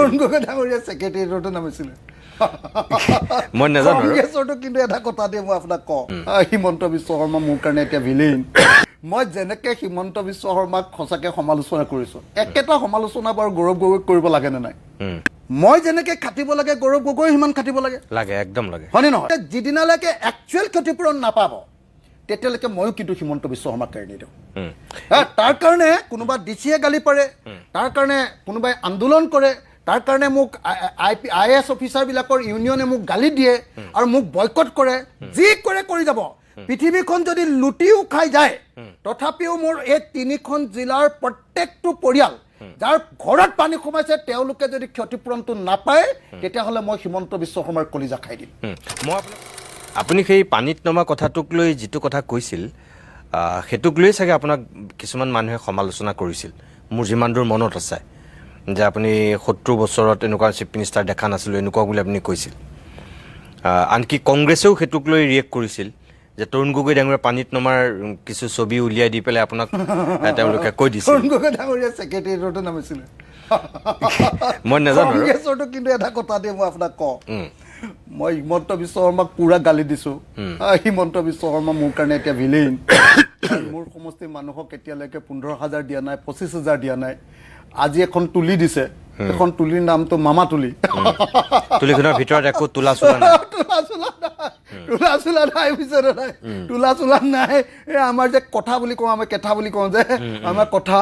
তৰুণ গগৈ ডাঙৰীয়া ছেক্ৰেটেৰিয়েটতে নামিছিলে মই নাজানো কংগ্ৰেছৰটো কিন্তু এটা কথা দিয়ে মই আপোনাক কওঁ হিমন্ত বিশ্ব শৰ্মা মোৰ কাৰণে এতিয়া ভিলেইন মই যেনেকৈ হিমন্ত বিশ্ব শৰ্মাক সঁচাকৈ সমালোচনা কৰিছোঁ একেটা সমালোচনা বাৰু গৌৰৱ গগৈক কৰিব লাগেনে নাই মই যেনেকৈ খাটিব লাগে গৌৰৱ গগৈ সিমান খাটিব লাগে লাগে একদম লাগে হয়নে নহয় যিদিনালৈকে একচুৱেল ক্ষতিপূৰণ নাপাব তেতিয়ালৈকে ময়ো কিন্তু হিমন্ত বিশ্ব শৰ্মাক কেৰি নিদিওঁ তাৰ কাৰণে কোনোবা ডিচিয়ে গালি পাৰে তাৰ কাৰণে কোনোবাই আন্দোলন কৰে তাৰ কাৰণে মোক IAS অফিচাৰবিলাকৰ ইউনিয়নে মোক গালি দিয়ে আৰু মোক বয়কট কৰে যি কৰে কৰি যাব পৃথিৱীখন যদি লুটিও খাই যায় তথাপিও মোৰ এই 3খন জিলাৰ প্ৰত্যেকটো পৰিয়াল যাৰ ঘৰত পানী সোমাইছে তেওঁলোকে যদি ক্ষতিপূৰণটো নাপায় তেতিয়াহ'লে মই হিমন্ত বিশ্ব শৰ্মাৰ কলিজা খাই দিম মই আপুনি সেই পানীত নমা কথাটোক লৈ যিটো কথা কৈছিল সেইটোক লৈ চাগে আপোনাক কিছুমান মানুহে সমালোচনা কৰিছিল মোৰ যিমান দূৰ মনত আছে যে আপুনি 70 বছৰত এনেকুৱা চিফ মিনিষ্টাৰ দেখা নাছিলোঁ এনেকুৱা বুলি আপুনি কৈছিল আনকি কংগ্ৰেছেও সেইটোক লৈ ৰিয়েক্ট কৰিছিল যে তৰুণ গগৈ ডাঙৰীয়া পানীত নমাৰ কিছু ছবি উলিয়াই দি পেলাই আপোনাক তেওঁলোকে কৈ দিছিল তৰুণ গগৈ ডাঙৰীয়া ছেক্ৰেটেৰিয়েটতে নামিছিলে মই নাজানো কংগ্ৰেছৰটো কিন্তু এটা কথা দিয়ে মই আপোনাক কওঁ মই হিমন্ত বিশ্ব শৰ্মাক পুৰা গালি দিছোঁ হিমন্ত বিশ্ব শৰ্মা মোৰ কাৰণে এতিয়া ভিলেইন মোৰ সমষ্টিৰ মানুহক এতিয়ালৈকে 15,000 দিয়া নাই 25,000 দিয়া নাই আজি এখন তুলি দিছে এখন তুলিৰ নামটো মামা তুলি তুলিখনৰ ভিতৰত একো তোলা চোলা নাই তোলা নাই বুজিছে নাই তোলা চোলা নাই এই আমাৰ যে কথা বুলি কওঁ আমি কেঠা বুলি কওঁ যে আমাৰ কথা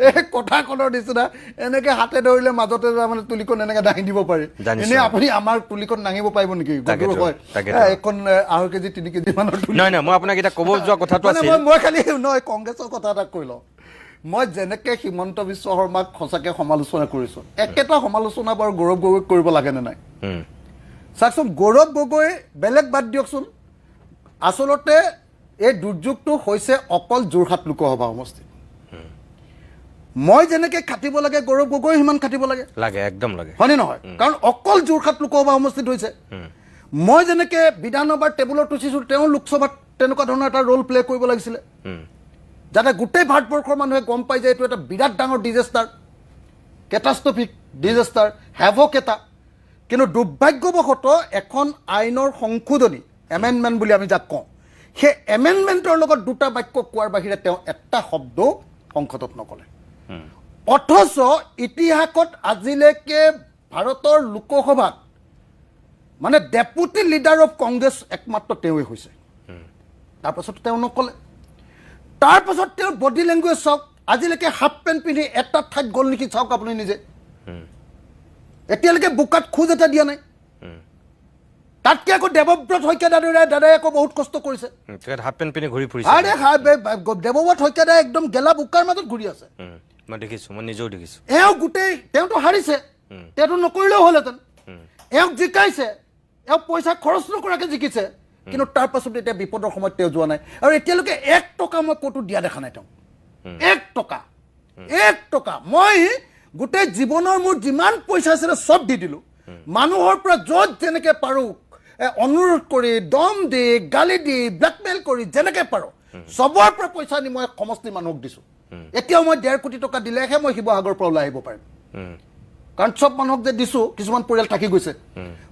এই কথাখনৰ নিচিনা এনেকৈ হাতে ধৰিলে মাজতে মানে তুলিখন এনেকৈ দাঙি দিব পাৰি এনেই আপুনি আমাৰ তুলিখন দাঙিব পাৰিব নেকি এখন 2.5 কেজি 3 কেজি মানৰ নাই নাই মই আপোনাক এটা ক'ব যোৱা কথাটো আছিল মই খালি নহয় কংগ্ৰেছৰ কথা এটা কৈ লওঁ মই যেনেকৈ হিমন্ত বিশ্ব শৰ্মাক সঁচাকৈ সমালোচনা কৰিছোঁ একেটা সমালোচনা বাৰু গৌৰৱ গগৈক কৰিব লাগেনে নাই চাওকচোন গৌৰৱ গগৈ বেলেগ বাদ দিয়কচোন আচলতে এই দুৰ্যোগটো হৈছে অকল যোৰহাট লোকসভা সমষ্টি মই যেনেকৈ খাটিব লাগে গৌৰৱ গগৈ সিমান খাটিব লাগে লাগে একদম লাগে হয়নে নহয় কাৰণ অকল যোৰহাট লোকসভা সমষ্টিত হৈছে মই যেনেকৈ বিধানসভাৰ টেবুলত উঠিছোঁ তেওঁ লোকসভাত তেনেকুৱা ধৰণৰ এটা ৰোল প্লে কৰিব লাগিছিলে যাতে গোটেই ভাৰতবৰ্ষৰ মানুহে গম পাই যে এইটো এটা বিৰাট ডাঙৰ ডিজাষ্টাৰ কেটাষ্ট্ৰফিক ডিজাষ্টাৰ হেভক এটা কিন্তু দুৰ্ভাগ্যবশতঃ এখন আইনৰ সংশোধনী এমেণ্ডমেণ্ট বুলি আমি যাক কওঁ সেই এমেণ্ডমেণ্টৰ লগত দুটা বাক্য কোৱাৰ বাহিৰে তেওঁ এটা শব্দও সংসদত নক'লে অথচ ইতিহাসত আজিলৈকে ভাৰতৰ লোকসভাত মানে ডেপুটি লিডাৰ অফ কংগ্ৰেছ একমাত্ৰ তেওঁৱে হৈছে তাৰপাছত তেওঁ নক'লে তাৰপাছত তেওঁৰ বডি লেংগুৱেজ চাওক আজিলৈকে হাফ পেণ্ট পিন্ধি এটা ঠাইত গ'ল নেকি চাওক আপুনি নিজে এতিয়ালৈকে বোকাত খোজ এটা দিয়া নাই তাতকৈ আকৌ দেৱব্ৰত শইকীয়া দাদাই আকৌ বহুত কষ্ট কৰিছে হাফ পেণ্ট পিন্ধি ঘূৰি ফুৰিছে আৰে দেৱব্ৰত শইকীয়া দাদাই একদম গেলা বোকাৰ মাজত ঘূৰি আছে মই দেখিছোঁ মই নিজেও দেখিছোঁ তেওঁতো হাৰিছে তেওঁতো নকৰিলেও হ'লহেঁতেন এওঁক জিকাইছে এওঁক পইচা খৰচ নকৰাকৈ জিকিছে কিন্তু তাৰ পাছত এতিয়া বিপদৰ সময়ত তেওঁ যোৱা নাই আৰু এতিয়ালৈকে 1 টকা মই ক'তো দিয়া দেখা নাই তেওঁ 1 টকা মই গোটেই জীৱনৰ মোৰ যিমান পইচা আছিলে চব দি দিলোঁ মানুহৰ পৰা য'ত যেনেকৈ পাৰোঁ অনুৰোধ কৰি দম দি গালি দি ব্লেকমেইল কৰি যেনেকৈ পাৰোঁ চবৰ পৰা পইচা আনি মই সমষ্টিৰ মানুহক দিছোঁ এতিয়াও মই 1.5 কোটি টকা দিলেহে মই শিৱসাগৰৰ পৰা ওলাই আহিব পাৰিম কাৰণ চব মানুহক যে দিছোঁ কিছুমান পৰিয়াল থাকি গৈছে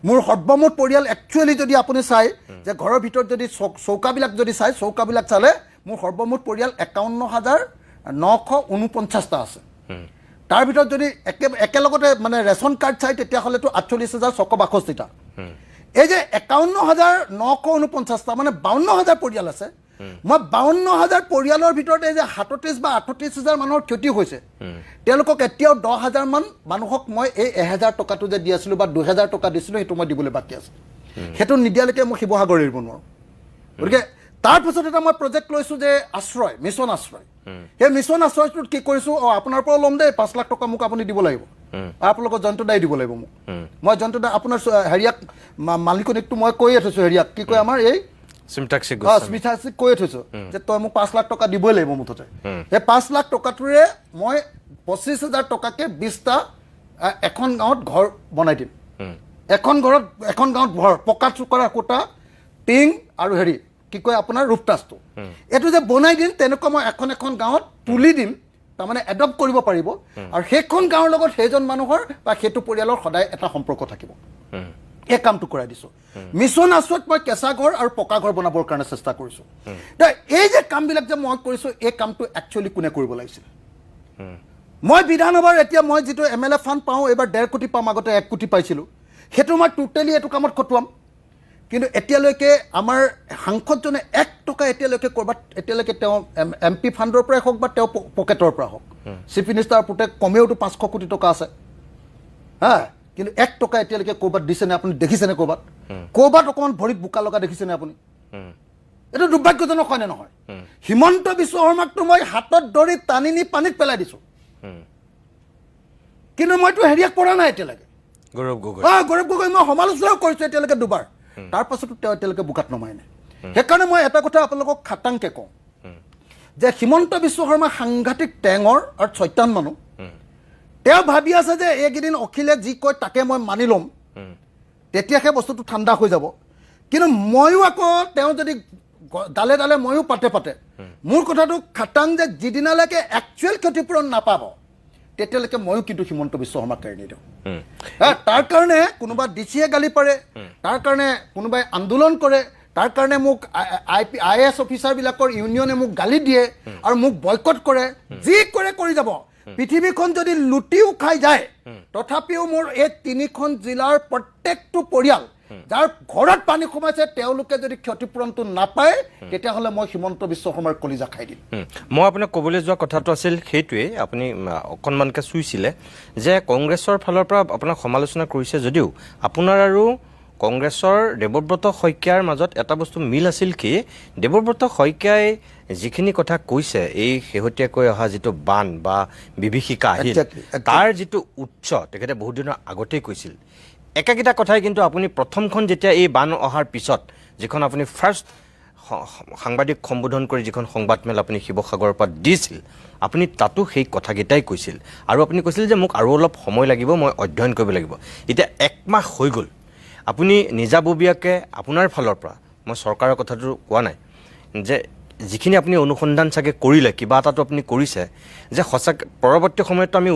মোৰ সৰ্বমুঠ পৰিয়াল একচুৱেলি যদি আপুনি চাই যে ঘৰৰ ভিতৰত যদি চৌকাবিলাক যদি চাই চৌকাবিলাক চালে মোৰ সৰ্বমুঠ পৰিয়াল 51,949টা আছে তাৰ ভিতৰত যদি একেলগতে মানে ৰেচন কাৰ্ড চাই তেতিয়াহ'লেতো 48,662টা এই যে 51,949টা মানে 52,000 পৰিয়াল আছে মই 52,000 পৰিয়ালৰ ভিতৰত এই যে 37 বা 38,000 মানুহৰ ক্ষতি হৈছে তেওঁলোকক এতিয়াও 10,000 মান মানুহক মই এই 1,000 টকাটো যে দি আছিলোঁ বা 2,000 টকা দিছিলোঁ সেইটো মই দিবলৈ বাকী আছে সেইটো নিদিয়ালৈকে মই শিৱসাগৰ এৰিব নোৱাৰোঁ গতিকে তাৰপিছত এটা মই প্ৰজেক্ট লৈছোঁ যে আশ্ৰয় মিছন আশ্ৰয় সেই মিছন আশ্ৰয়টোত কি কৰিছোঁ আপোনাৰ পৰা ল'ম দেই 5 লাখ টকা মোক আপুনি দিব লাগিব আপোনালোকৰ জয়ন্তদাই দিব লাগিব মোক মই জয়ন্তদা আপোনাৰ হেৰিয়াক মালিকনীকটো মই কৈয়ে থৈছোঁ হেৰিয়াক কি কয় আমাৰ এই স্মিতাক্ষীক কৈয়ে থৈছোঁ যে তই মোক 5 লাখ টকা দিবই লাগিব মুঠতে সেই 5 লাখ টকাটোৰে মই 25,000 টকাকৈ 20টা এখন গাঁৱত ঘৰ বনাই দিম এখন গাঁৱত ঘৰ পকা চুকৰা কোটা টিং আৰু হেৰি কি কয় আপোনাৰ ৰূপটাছটো এইটো যে বনাই দিম তেনেকুৱা মই এখন গাঁৱত তুলি দিম তাৰমানে এডপ্ট কৰিব পাৰিব আৰু সেইখন গাঁৱৰ লগত সেইজন মানুহৰ বা সেইটো পৰিয়ালৰ সদায় এটা সম্পৰ্ক থাকিব এই কামটো কৰাই দিছোঁ মিছন আশ্ৰয়ত মই কেঁচা ঘৰ আৰু পকা ঘৰ বনাবৰ কাৰণে চেষ্টা কৰিছোঁ এই যে কামবিলাক যে মই কৰিছোঁ এই কামটো একচুৱেলি কোনে কৰিব লাগিছিল মই বিধানসভাৰ এতিয়া মই যিটো MLA ফাণ্ড পাওঁ এইবাৰ 1.5 কোটি পাম আগতে 1 কোটি পাইছিলোঁ সেইটো মই টোটেলি এইটো কামত খটুৱাম কিন্তু এতিয়ালৈকে আমাৰ সাংসদজনে 1 টকা এতিয়ালৈকে ক'ৰবাত এতিয়ালৈকে তেওঁ MP ফাণ্ডৰ পৰাই হওক বা তেওঁ পকেটৰ পৰা হওক চিফ মিনিষ্টাৰ পুতে কমেওতো 500 কোটি টকা আছে হা কিন্তু 1 টকা এতিয়ালৈকে ক'ৰবাত দিছেনে আপুনি দেখিছেনে ক'ৰবাত অকণমান ভৰিত বোকা লগা দেখিছেনে আপুনি এইটো দুৰ্ভাগ্যজনক হয়নে নহয় হিমন্ত বিশ্ব শৰ্মাকতো মই হাতত ধৰি টানি নি পানীত পেলাই দিছোঁ কিন্তু মইতো হেৰিয়াক পৰা নাই এতিয়ালৈকে গৌৰৱ গগৈ মই সমালোচনাও কৰিছোঁ এতিয়ালৈকে দুবাৰ তাৰ পাছতো তেওঁ এতিয়ালৈকে বোকাত নমাই নাই সেইকাৰণে মই এটা কথা আপোনালোকক খাটাংকে কওঁ যে হিমন্ত বিশ্ব শৰ্মা সাংঘাতিক টেঙৰ আৰু ছয়তান মানুহ তেওঁ ভাবি আছে যে এইকেইদিন অখিলে যি কয় তাকে মই মানি ল'ম তেতিয়া সেই বস্তুটো ঠাণ্ডা হৈ যাব কিন্তু ময়ো আকৌ তেওঁ যদি ডালে ডালে ময়ো পাতে মোৰ কথাটো খাটাং যে যিদিনালৈকে একচুৱেল ক্ষতিপূৰণ নাপাব তেতিয়ালৈকে ময়ো কিন্তু হিমন্ত বিশ্ব শৰ্মাক কেৰি নিদিওঁ তাৰ কাৰণে কোনোবা ডিচিয়ে গালি পাৰে তাৰ কাৰণে কোনোবাই আন্দোলন কৰে তাৰ কাৰণে মোক IAS অফিচাৰবিলাকৰ ইউনিয়নে মোক গালি দিয়ে আৰু মোক বয়কট কৰে যি কৰে কৰি যাব পৃথিৱীখন যদি লুটিও খাই যায় তথাপিও মোৰ এই 3খন জিলাৰ প্ৰত্যেকটো পৰিয়াল যাৰ ঘৰত পানী সোমাইছে তেওঁলোকে যদি ক্ষতিপূৰণটো নাপায় তেতিয়াহ'লে মই হিমন্ত বিশ্ব শৰ্মাৰ কলিজা খাই দিম মই আপোনাক ক'বলৈ যোৱা কথাটো আছিল সেইটোৱে আপুনি অকণমানকৈ চুইছিলে যে কংগ্ৰেছৰ ফালৰ পৰা আপোনাক সমালোচনা কৰিছে যদিও আপোনাৰ আৰু কংগ্ৰেছৰ দেৱব্ৰত শইকীয়াৰ মাজত এটা বস্তু মিল আছিল কি দেৱব্ৰত শইকীয়াই যিখিনি কথা কৈছে এই শেহতীয়াকৈ অহা যিটো বান বা বিভীষিকা আহিল তাৰ যিটো উৎস তেখেতে বহুত দিনৰ আগতেই কৈছিল একেটা কথাই কিন্তু আপুনি প্ৰথমখন যেতিয়া এই বান অহাৰ পিছত যিখন আপুনি ফাৰ্ষ্ট সাংবাদিক সম্বোধন কৰি যিখন সংবাদমেল আপুনি শিৱসাগৰৰ পৰা দিছিল আপুনি তাতো সেই কথাকেইটাই কৈছিল আৰু আপুনি কৈছিল যে মোক আৰু অলপ সময় লাগিব মই অধ্যয়ন কৰিব লাগিব এতিয়া 1 মাহ হৈ গ'ল আপুনি নিজাববীয়াকৈ আপোনাৰ ফালৰ পৰা মই চৰকাৰৰ কথাটো কোৱা নাই যে যিখিনি আপুনি অনুসন্ধান চাগে কৰিলে কিবা এটাতো আপুনি কৰিছে যে সঁচাকৈ পৰৱৰ্তী সময়তো আমি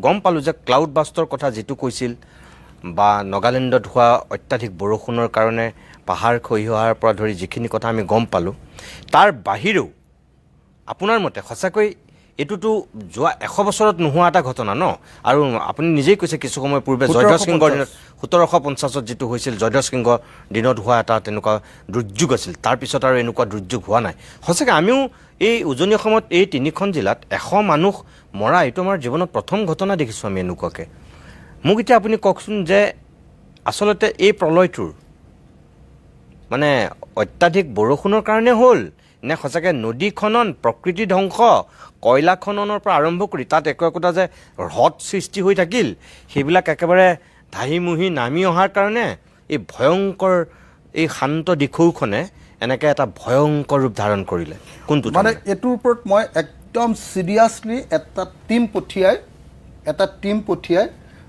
গম পালোঁ যে ক্লাউড বাষ্টৰ কথা যিটো কৈছিল বা নাগালেণ্ডত হোৱা অত্যাধিক বৰষুণৰ কাৰণে পাহাৰ খহি অহাৰ পৰা ধৰি যিখিনি কথা আমি গম পালোঁ তাৰ বাহিৰেও আপোনাৰ মতে সঁচাকৈ এইটোতো যোৱা 100 বছৰত নোহোৱা এটা ঘটনা ন আৰু আপুনি নিজেই কৈছে কিছু সময় পূৰ্বে জয়ধ্বজ সিংহৰ দিনত 1750ত যিটো হৈছিল জয়ধ্বজ সিংহৰ দিনত হোৱা এটা তেনেকুৱা দুৰ্যোগ আছিল তাৰপিছত আৰু এনেকুৱা দুৰ্যোগ হোৱা নাই সঁচাকৈ আমিও এই উজনি অসমত এই 3খন জিলাত 100 মানুহ মৰা এইটো আমাৰ জীৱনত প্ৰথম ঘটনা দেখিছোঁ আমি এনেকুৱাকৈ মোক এতিয়া আপুনি কওকচোন যে আচলতে এই প্ৰলয়টোৰ মানে অত্যাধিক বৰষুণৰ কাৰণে হ'ল নে সঁচাকৈ নদী খনন প্ৰকৃতি ধ্বংস কয়লা খননৰ পৰা আৰম্ভ কৰি তাত একোটা যে হ্ৰদ সৃষ্টি হৈ থাকিল সেইবিলাক একেবাৰে ধাহিমুহি নামি অহাৰ কাৰণে এই ভয়ংকৰ এই শান্ত দিশৌখনে এনেকৈ এটা ভয়ংকৰ ৰূপ ধাৰণ কৰিলে কোনটো মানে এইটোৰ ওপৰত মই একদম চিৰিয়াছলি এটা টিম পঠিয়াই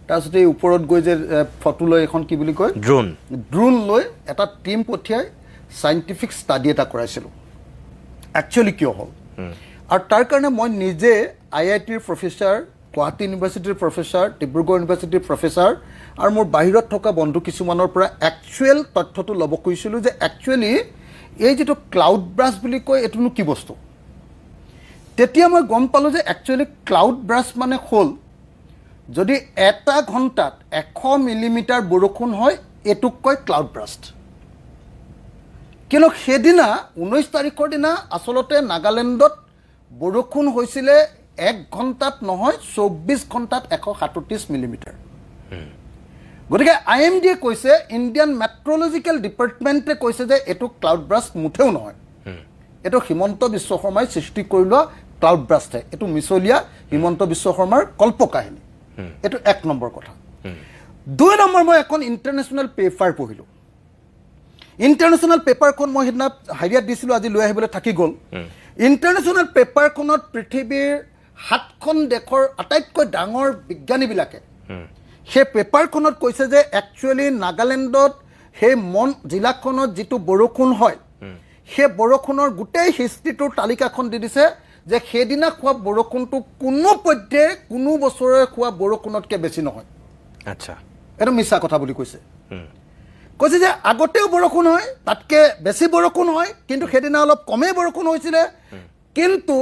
তাৰপিছত এই ওপৰত গৈ যে ফটো লৈ এখন কি বুলি কয় ড্ৰোন লৈ এটা টিম পঠিয়াই চাইণ্টিফিক ষ্টাডি এটা কৰাইছিলোঁ একচুৱেলি কিয় হ'ল আৰু তাৰ কাৰণে মই নিজে IITৰ প্ৰফেচাৰ গুৱাহাটী ইউনিভাৰ্চিটিৰ প্ৰফেচাৰ ডিব্ৰুগড় ইউনিভাৰ্চিটিৰ প্ৰফেচাৰ আৰু মোৰ বাহিৰত থকা বন্ধু কিছুমানৰ পৰা একচুৱেল তথ্যটো ল'ব খুজিছিলোঁ যে একচুৱেলি এই যিটো ক্লাউড ব্ৰাছ বুলি কয় এইটোনো কি বস্তু তেতিয়া মই গম পালোঁ যে একচুৱেলি ক্লাউড ব্ৰাছ মানে হ'ল যদি 1 ঘণ্টাত 100 মিলিমিটাৰ বৰষুণ হয় এইটোক কয় ক্লাউড ব্ৰাষ্ট কিন্তু সেইদিনা 19 তাৰিখৰ দিনা আচলতে নাগালেণ্ডত বৰষুণ হৈছিলে 1 ঘণ্টাত নহয় 24 ঘণ্টাত 137 মিলিমিটাৰ গতিকে IMDয়ে কৈছে ইণ্ডিয়ান মেট্ৰলজিকেল ডিপাৰ্টমেণ্টে কৈছে যে এইটো ক্লাউড ব্ৰাষ্ট মুঠেও নহয় এইটো হিমন্ত বিশ্ব শৰ্মাই সৃষ্টি কৰি লোৱা ক্লাউড ব্ৰাষ্টে এইটো মিছলীয়া হিমন্ত বিশ্ব শৰ্মাৰ কল্পকাহিনী এইটো 1 নম্বৰ কথা 2 নম্বৰ মই এখন ইণ্টাৰনেশ্যনেল পেপাৰ পঢ়িলোঁ ইণ্টাৰনেশ্যনেল পেপাৰখন মই সেইদিনা হাৰিয়াত দিছিলোঁ আজি লৈ আহিবলৈ থাকি গ'ল ইণ্টাৰনেশ্যনেল পেপাৰখনত পৃথিৱীৰ 7খন দেশৰ আটাইতকৈ ডাঙৰ বিজ্ঞানীবিলাকে সেই পেপাৰখনত কৈছে যে একচুৱেলি নাগালেণ্ডত সেই জিলাখনত যিটো বৰষুণ হয় সেই বৰষুণৰ গোটেই হিষ্ট্ৰীটোৰ তালিকাখন দি দিছে যে সেইদিনা খোৱা বৰষুণটো কোনো পধ্যে কোনো বছৰে খোৱা বৰষুণতকৈ বেছি নহয় আচ্ছা এইটো মিছা কথা বুলি কৈছে কৈছে যে আগতেও বৰষুণ হয় তাতকৈ বেছি বৰষুণ হয় কিন্তু সেইদিনা অলপ কমেই বৰষুণ হৈছিলে কিন্তু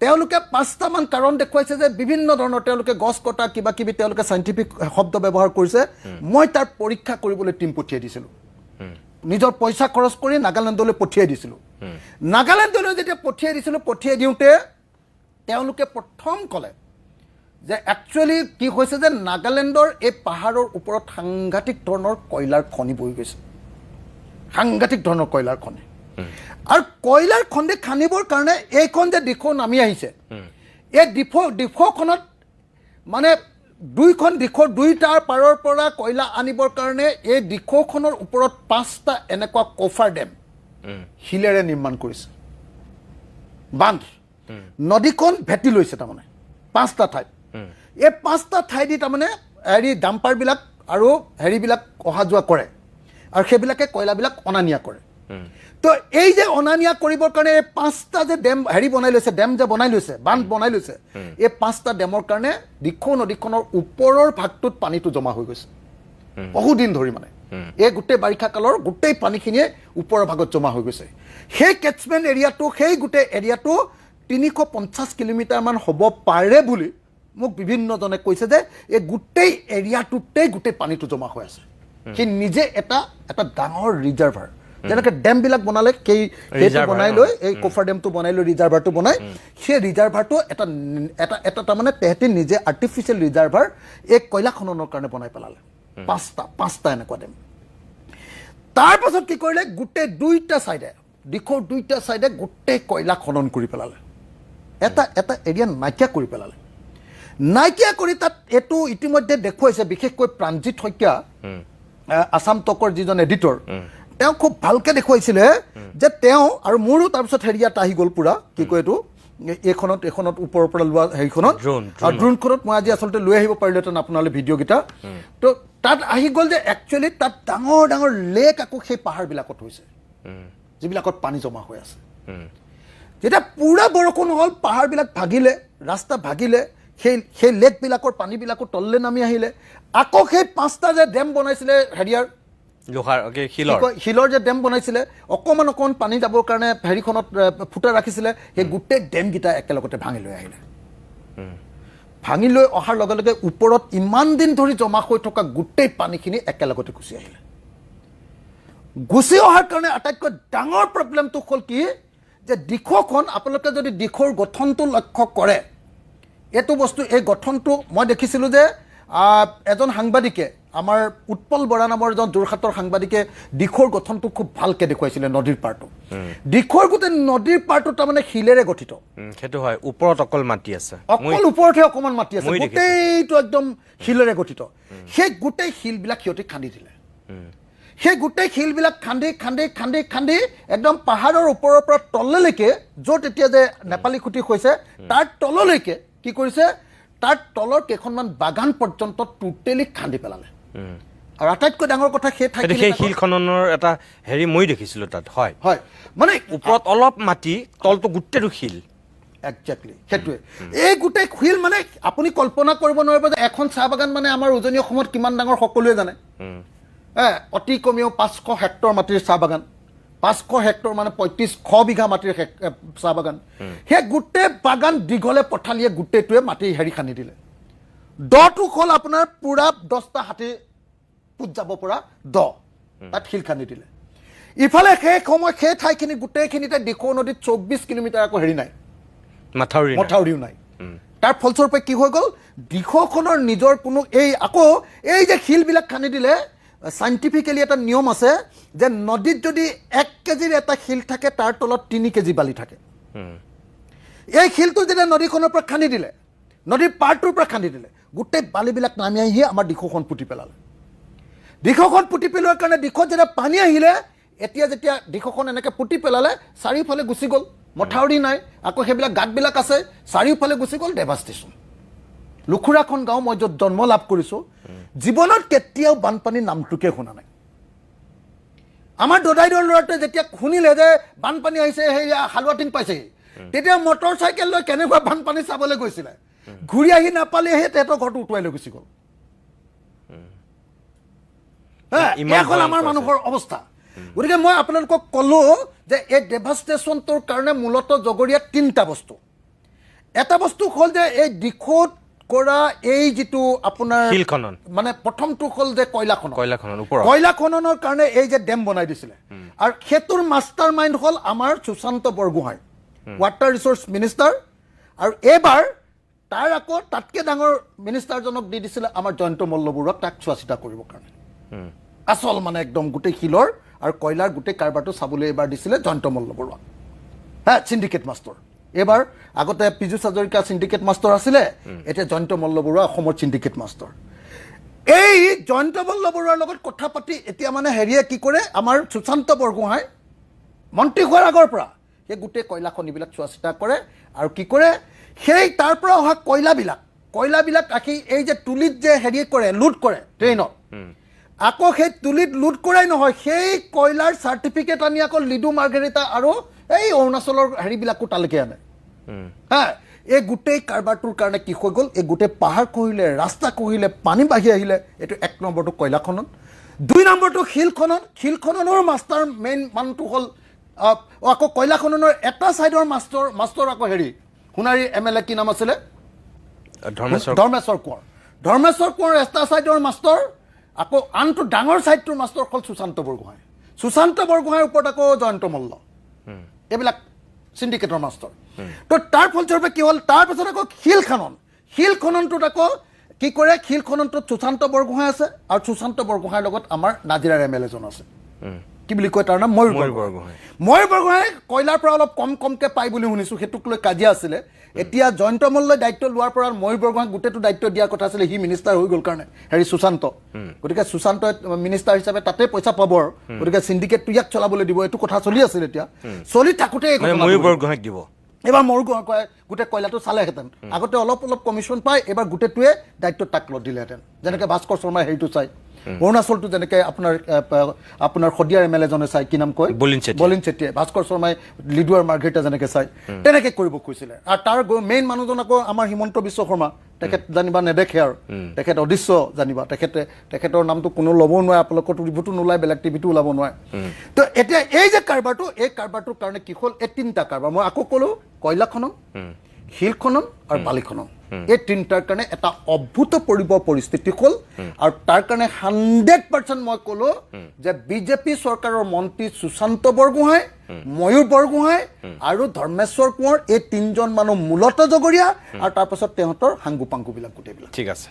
তেওঁলোকে 5টামান কাৰণ দেখুৱাইছে যে বিভিন্ন ধৰণৰ তেওঁলোকে গছ কটা কিবা কিবি তেওঁলোকে চাইণ্টিফিক শব্দ ব্যৱহাৰ কৰিছে মই তাৰ পৰীক্ষা কৰিবলৈ টীম পঠিয়াই দিছিলোঁ নিজৰ পইচা খৰচ কৰি নাগালেণ্ডলৈ পঠিয়াই দিছিলোঁ নাগালেণ্ডলৈ যেতিয়া পঠিয়াই দিছিলোঁ পঠিয়াই দিওঁতে তেওঁলোকে প্ৰথম ক'লে যে একচুৱেলি কি হৈছে যে নাগালেণ্ডৰ এই পাহাৰৰ ওপৰত সাংঘাতিক ধৰণৰ কয়লাৰ খনি বহি গৈছে সাংঘাতিক ধৰণৰ কয়লাৰ খনি আৰু কয়লাৰ খনি খানিবৰ কাৰণে এইখন যে দিখৌ নামি আহিছে এই দিখৌখনত মানে দুইখন দিখৌৰ দুইটাৰ পাৰৰ পৰা কয়লা আনিবৰ কাৰণে এই দিখৌখনৰ ওপৰত 5টা এনেকুৱা কফাৰ ডেম শিলেৰে নিৰ্মাণ কৰিছে বান্ধ নদীখন ভেটি লৈছে তাৰমানে 5টা ঠাইত এই 5টা ঠাই দি তাৰমানে হেৰি ডাম্পাৰবিলাক আৰু হেৰিবিলাক অহা যোৱা কৰে আৰু সেইবিলাকে কয়লাবিলাক অনা নিয়া কৰে তো এই যে অনা নিয়া কৰিবৰ কাৰণে এই 5টা যে ডেম হেৰি বনাই লৈছে ডেম যে বনাই লৈছে বান্ধ বনাই লৈছে এই 5টা ডেমৰ কাৰণে দিখৌ নদীখনৰ ওপৰৰ ভাগটোত পানীটো জমা হৈ গৈছে বহুদিন ধৰি মানে এই গোটেই বাৰিষা কালৰ গোটেই পানীখিনিয়ে ওপৰৰ ভাগত জমা হৈ গৈছে সেই কেটছমেণ্ট এৰিয়াটো সেই গোটেই এৰিয়াটো 350 কিলোমিটাৰমান হ'ব পাৰে বুলি মোক বিভিন্নজনে কৈছে যে এই গোটেই এৰিয়াটোতেই গোটেই পানীটো জমা হৈ আছে সি নিজে এটা ডাঙৰ ৰিজাৰ্ভাৰ যেনেকৈ ডেমবিলাক বনালে সেইটো বনাই লৈ এই কফাৰ ডেমটো বনাই লৈ ৰিজাৰ্ভাৰটো বনাই সেই ৰিজাৰ্ভাৰটো এটা তাৰমানে তেহেঁতি নিজে আৰ্টিফিচিয়েল ৰিজাৰ্ভাৰ এই কয়লা খননৰ কাৰণে বনাই পেলালে 5টা এনেকুৱা ডেম তাৰপাছত কি কৰিলে গোটেই দুইটা ছাইডে দিখৌৰ দুইটা ছাইডে গোটেই কয়লা খনন কৰি পেলালে এটা এৰিয়া নাইকিয়া কৰি পেলালে নাইকিয়া কৰি তাত এইটো ইতিমধ্যে দেখুৱাইছে বিশেষকৈ প্ৰাণজিৎ শইকীয়া আছাম টকৰ যিজন এডিটৰ তেওঁ খুব ভালকৈ দেখুৱাইছিলে যে তেওঁ আৰু মোৰো তাৰপিছত হেৰিয়াত আহি গ'ল পূৰা কি কয় এইটো এইখনত ওপৰৰ পৰা লোৱা হেৰিখনত আৰু ড্ৰোনখনত মই আজি আচলতে লৈ আহিব পাৰিলোহেঁতেন আপোনালৈ ভিডিঅ'কেইটা তো তাত আহি গ'ল যে একচুৱেলি তাত ডাঙৰ ডাঙৰ লেক আকৌ সেই পাহাৰবিলাকত হৈছে যিবিলাকত পানী জমা হৈ আছে যেতিয়া পূৰা বৰষুণ হ'ল পাহাৰবিলাক ভাগিলে ৰাস্তা ভাগিলে সেই লেকবিলাকৰ পানীবিলাকো তললৈ নামি আহিলে আকৌ সেই 5টা যে ডেম বনাইছিলে হেৰিয়াৰ শিলৰ যে ডেম বনাইছিলে অকণমান পানী যাবৰ কাৰণে হেৰিখনত ফুটা ৰাখিছিলে সেই গোটেই ডেমকেইটা একেলগতে ভাঙি লৈ আহিলে ভাঙি লৈ অহাৰ লগে লগে ওপৰত ইমান দিন ধৰি জমা হৈ থকা গোটেই পানীখিনি একেলগতে গুচি আহিলে গুচি অহাৰ কাৰণে আটাইতকৈ ডাঙৰ প্ৰব্লেমটো হ'ল কি যে দিখৌখন আপোনালোকে যদি দিখৌৰ গঠনটো লক্ষ্য কৰে এইটো বস্তু এই গঠনটো মই দেখিছিলোঁ যে এজন সাংবাদিকে আমাৰ উৎপল বৰা নামৰ এজন যোৰহাটৰ সাংবাদিকে দিখৌৰ গঠনটো খুব ভালকৈ দেখুৱাইছিলে নদীৰ পাৰটো দিখৌৰ গোটেই নদীৰ পাৰটো তাৰমানে শিলেৰে গঠিত সেইটো হয় ওপৰত অকল মাটি আছে অকল ওপৰতহে অকণমান মাটি আছে গোটেইটো একদম শিলেৰে গঠিত সেই গোটেই শিলবিলাক সিহঁতে খান্দি দিলে সেই গোটেই শিলবিলাক খান্দি একদম পাহাৰৰ ওপৰৰ পৰা তললৈকে য'ত এতিয়া যে নেপালী খুঁটি হৈছে তাৰ তললৈকে কি কৰিছে তাৰ তলৰ কেইখনমান বাগান পৰ্যন্ত টোটেলি খান্দি পেলালে আৰু আটাইতকৈ ডাঙৰ কথা সেই শিল খননৰ এটা হেৰি মই দেখিছিলোঁ তাত হয় মানে ওপৰত অলপ মাটি তলটো গোটেইটো শিল একজেক্টলি সেইটোৱে এই গোটেই শিল মানে আপুনি কল্পনা কৰিব নোৱাৰিব যে এখন চাহ বাগান মানে আমাৰ উজনি অসমত কিমান ডাঙৰ সকলোৱে জানে অতি কমেও 500 হেক্টৰ মাটিৰ চাহ বাগান 500 হেক্টৰ মানে 3500 বিঘা মাটিৰ চাহ বাগান সেই গোটেই বাগান দীঘলে পথালিয়ে গোটেইটোৱে মাটি হেৰি খান্দি দিলে দটো হ'ল আপোনাৰ পূৰা 10টা হাতী পুত যাব পৰা তাত শিল খান্দি দিলে ইফালে সেই সময় সেই ঠাইখিনি গোটেইখিনিতে দিখৌ নদীত 24 কিলোমিটাৰ আকৌ হেৰি নাই মথাউৰিও নাই তাৰ ফলস্বৰূপে কি হৈ গ'ল দিখৌখনৰ নিজৰ কোনো এই যে শিলবিলাক খান্দি দিলে সাইণ্টিফিকেলি এটা নিয়ম আছে যে নদীত যদি 1 কেজিৰ এটা শিল থাকে তাৰ তলত 3 কেজি বালি থাকে এই শিলটো যেতিয়া নদীখনৰ পৰা খান্দি দিলে নদীৰ পাৰটোৰ পৰা খান্দি দিলে গোটেই বালিবিলাক নামি আহি আমাৰ দিখৌখন পুতি পেলালে দিখৌখন পুতি পেলোৱাৰ কাৰণে দিখৌত যেতিয়া পানী আহিলে এতিয়া যেতিয়া দিখৌখন এনেকৈ পুতি পেলালে চাৰিওফালে গুচি গ'ল মথাউৰি নাই আকৌ সেইবিলাক গাঁতবিলাক আছে চাৰিওফালে গুচি গ'ল ডেভাষ্টেশ্যন লুখুৰাখন গাঁও মই য'ত জন্ম লাভ কৰিছোঁ জীৱনত কেতিয়াও বানপানীৰ নামটোকে শুনা নাই আমাৰ দদাইদেউৰ ল'ৰাটোৱে যেতিয়া শুনিলে যে বানপানী আহিছে সেই হালোৱা টিং পাইছেহি তেতিয়া মটৰ চাইকেল লৈ কেনেকুৱা বানপানী চাবলৈ গৈছিলে ঘূৰি আহি নাপালেহে তেহেঁতৰ ঘৰটো উটুৱাই লৈ গুচি গ'ল এয়া হ'ল আমাৰ মানুহৰ অৱস্থা গতিকে মই আপোনালোকক ক'লো যে এই ডেভাষ্টেশ্যনটোৰ কাৰণে মূলতঃ জগৰীয়া তিনিটা বস্তু এটা বস্তু হ'ল যে এই দিশত কৰা এই যিটো আপোনাৰ শিল খনন মানে প্ৰথমটো হ'ল যে কয়লা খননৰ কাৰণে এই যে ডেম বনাই দিছিলে আৰু সেইটোৰ মাষ্টাৰ মাইণ্ড হ'ল আমাৰ Sushanta Borgohain water resource minister আৰু এইবাৰ তাৰ আকৌ তাতকৈ ডাঙৰ মিনিষ্টাৰজনক দি দিছিলে আমাৰ জয়ন্ত মল্ল বৰুৱাক তাক চোৱা চিতা কৰিবৰ কাৰণে আচল মানে একদম গোটেই শিলৰ আৰু কয়লাৰ গোটেই কাৰবাৰটো চাবলৈ এইবাৰ দিছিলে জয়ন্ত মল্ল বৰুৱাক চিণ্ডিকেট মাষ্টৰ এইবাৰ আগতে পীযুষ হাজৰিকা চিণ্ডিকেট মাষ্টৰ আছিলে এতিয়া জয়ন্ত মল্ল বৰুৱা অসমৰ চিণ্ডিকেট মাষ্টৰ এই জয়ন্ত মল্ল বৰুৱাৰ লগত কথা পাতি এতিয়া মানে হেৰিয়ে কি কৰে আমাৰ সুশান্ত বৰগোহাঁই মন্ত্ৰী হোৱাৰ আগৰ পৰা সেই গোটেই কয়লা খনিবিলাক চোৱা চিতা কৰে আৰু কি কৰে সেই তাৰ পৰা অহা কয়লাবিলাক ৰাখি এই যে তুলিত যে হেৰি কৰে লুট কৰে ট্ৰেইনত আকৌ সেই তুলিত লুট কৰাই নহয় সেই কয়লাৰ চাৰ্টিফিকেট আনি আকৌ লিডু মাৰ্ঘেৰিটা আৰু এই অৰুণাচলৰ হেৰিবিলাকো তালৈকে আনে এই গোটেই কাৰবাৰটোৰ কাৰণে কি হৈ গ'ল এই গোটেই পাহাৰ খহিলে ৰাস্তা খহিলে পানী বাঢ়ি আহিলে এইটো 1 নম্বৰটো কয়লা খনন 2 নম্বৰটো শিল খননৰ মাষ্টাৰ মেইন মানুহটো হ'ল আকৌ কয়লা খননৰ এটা ছাইডৰ মাষ্টৰ আকৌ হেৰি সোণাৰী MLA কি নাম আছিলে ধৰ্মেশ্বৰ কোঁৱৰ এটা ছাইডৰ মাষ্টৰ আকৌ আনটো ডাঙৰ ছাইডটোৰ মাষ্টৰ হ'ল সুশান্ত বৰগোহাঁইৰ ওপৰত আকৌ জয়ন্ত মল্ল এইবিলাক চিণ্ডিকেটৰ মাষ্টৰ তো তাৰ ফলস্বৰূপে কি হ'ল তাৰপিছত আকৌ শিল খননটোত আকৌ কি কৰে শিল খননটোত সুশান্ত বৰগোহাঁই আছে আৰু সুশান্ত বৰগোহাঁইৰ লগত আমাৰ নাজিৰাৰ MLA জন আছে কি বুলি কয় তাৰ নাম ময়ূৰ বৰগোহাঁই কয়লাৰ পৰা অলপ কমকৈ পায় বুলি শুনিছোঁ সেইটোক লৈ কাজিয়া আছিলে এতিয়া জয়ন্ত মল্লই দায়িত্ব লোৱাৰ পৰা ময়ূৰ বৰগোহাঁইক গোটেইটো দায়িত্ব দিয়াৰ কথা আছিলে সি মিনিষ্টাৰ হৈ গ'ল কাৰণে হেৰি সুশান্ত গতিকে সুশান্তই মিনিষ্টাৰ হিচাপে তাতে পইচা পাব আৰু গতিকে চিণ্ডিকেটটো ইয়াক চলাবলৈ দিব এইটো কথা চলি আছিল এতিয়া চলি থাকোঁতে ময়ূৰ বৰগোহাঁইক দিব এবাৰ ময়ূৰ বৰগোহাঁই গোটেই কয়লাটো চালেহেঁতেন আগতে অলপ কমিশ্যন পায় এইবাৰ গোটেইটোৱে দায়িত্ব তাক দিলেহেঁতেন যেনেকৈ ভাস্কৰ শৰ্মাই হেৰিটো চাই অৰুণাচলটো যেনেকৈ আপোনাৰ শদিয়াৰ MLA জনে চাই কি নাম কয় বলিন চেতিয়াই ভাস্কৰ শৰ্মাই লিডু আৰু মাৰ্ঘেৰিটা যেনেকৈ চাই তেনেকৈ কৰিব খুজিছিলে আৰু তাৰ মেইন মানুহজন আকৌ আমাৰ হিমন্ত বিশ্ব শৰ্মা তেখেত জানিবা নেদেখে আৰু তেখেত অদৃশ্য জানিবা তেখেতৰ নামটো কোনো ল'বও নোৱাৰে আপোনালোকৰ টিভিটো নোলায় বেলেগ টিভিটো ওলাব নোৱাৰে তো এতিয়া এই যে কাৰবাৰটো এই কাৰবাৰটোৰ কাৰণে কি হ'ল এই তিনিটা কাৰবাৰ মই আকৌ ক'লো কয়লা খনন শিল খনন আৰু বালি খনন এই তিনিটাৰ কাৰণে এটা অভূতপূৰ্ব পৰিস্থিতি হ'ল আৰু তাৰ কাৰণে 100% মই ক'লো যে বিজেপি চৰকাৰৰ মন্ত্ৰী সুশান্ত বৰগোহাঁই ময়ূৰ বৰগোহাঁই আৰু ধৰ্মেশ্বৰ কোঁৱৰ এই তিনিজন মানুহ মূলতঃ জগৰীয়া আৰু তাৰপাছত তেহঁতৰ হাংগু পাংগুবিলাক গোটেইবিলাক ঠিক আছে